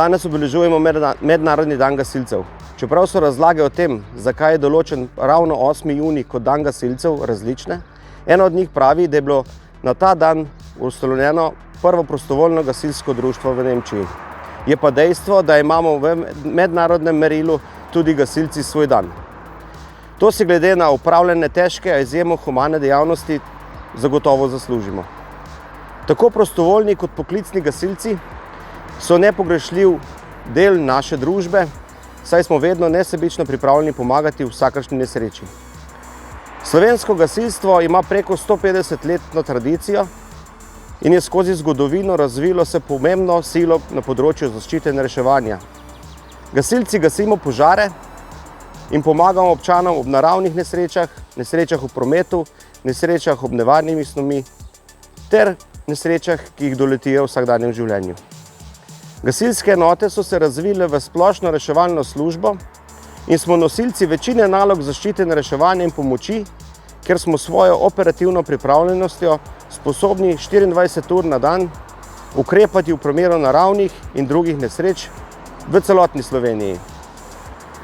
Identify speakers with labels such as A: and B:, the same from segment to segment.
A: Danes obeležujemo Mednarodni dan gasilcev. Čeprav so razlage o tem, zakaj je določen ravno 8. junij kot dan gasilcev, različne, ena od njih pravi, da je bilo na ta dan ustanovljeno prvo prostovoljno gasilsko društvo v Nemčiji. Je pa dejstvo, da imamo v mednarodnem merilu tudi gasilci svoj dan. To si glede na opravljene težke, a izjemno humane dejavnosti zagotovo zaslužimo. Tako prostovoljni kot poklicni gasilci so nepogrešljiv del naše družbe, saj smo vedno nesebično pripravljeni pomagati v vsakršni nesreči. Slovensko gasilstvo ima preko 150-letno tradicijo in je skozi zgodovino razvilo se pomembno silo na področju zaščite in reševanja. Gasilci gasimo požare in pomagamo občanom ob naravnih nesrečah, nesrečah v prometu, nesrečah ob nevarnimi snovmi ter nesrečah, ki jih doletijo v vsakdanjem življenju. Gasilske enote so se razvile v splošno reševalno službo in smo nosilci večine nalog zaščite in reševanja in pomoči, ker smo svojo operativno pripravljenostjo sposobni 24 ur na dan ukrepati v primeru naravnih in drugih nesreč v celotni Sloveniji.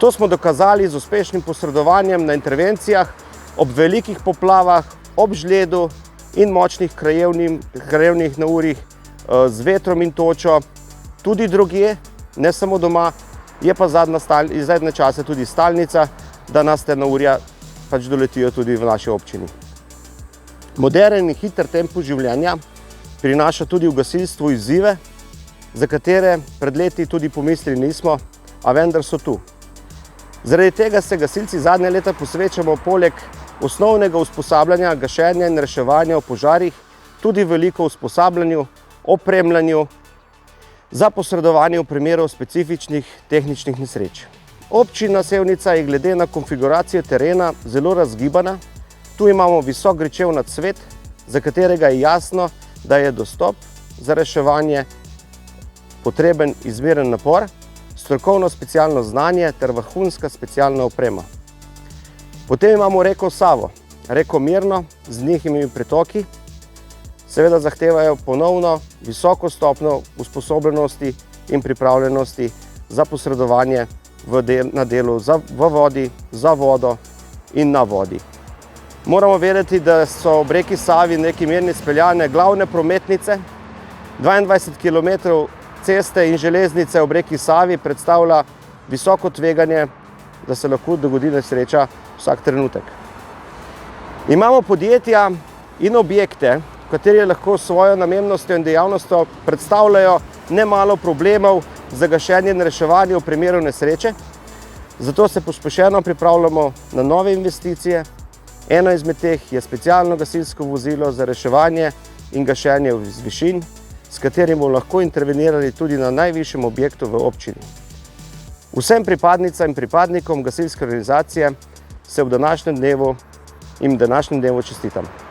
A: To smo dokazali z uspešnim posredovanjem na intervencijah ob velikih poplavah, ob žledu in močnih krajevnih neurjih z vetrom in točo, tudi drugje, ne samo doma, je pa zadnje čase tudi stalnica, da nas te neurja pač doletijo tudi v naši občini. Moderen in hiter tempo življenja prinaša tudi v gasilstvu izzive, za katere pred leti tudi pomislili nismo, a vendar so tu. Zaradi tega se gasilci zadnje leta posvečamo poleg osnovnega usposabljanja, gašenja in reševanja v požarih tudi veliko usposabljanju, opremljanju za posredovanje v primeru specifičnih tehničnih nesreč. Občina Sevnica je glede na konfiguracijo terena zelo razgibana. Tu imamo visok gričev nadsvet, za katerega je jasno, da je dostop za reševanje potreben izmeren napor, strokovno specialno znanje ter vrhunska specialna oprema. Potem imamo reko Savo, reko Mirno z njihovimi pretoki, seveda zahtevajo ponovno visoko stopnjo usposobljenosti in pripravljenosti za posredovanje na delu v vodi, za vodo in na vodi. Moramo vedeti, da so ob reki Savi neki Mirni speljane glavne prometnice. 22 km ceste in železnice ob reki Savi predstavlja visoko tveganje, da se lahko dogodi nesreča vsak trenutek. Imamo podjetja in objekte, kateri lahko svojo namembnostjo in dejavnostjo predstavljajo nemalo problemov za gašenje in reševanje v primeru nesreče. Zato se pospešeno pripravljamo na nove investicije. Eno izmed teh je specialno gasilsko vozilo za reševanje in gašenje z višin, s katerim bomo lahko intervenirali tudi na najvišjem objektu v občini. Vsem pripadnicam in pripadnikom gasilske organizacije se v današnjem dnevu čestitam.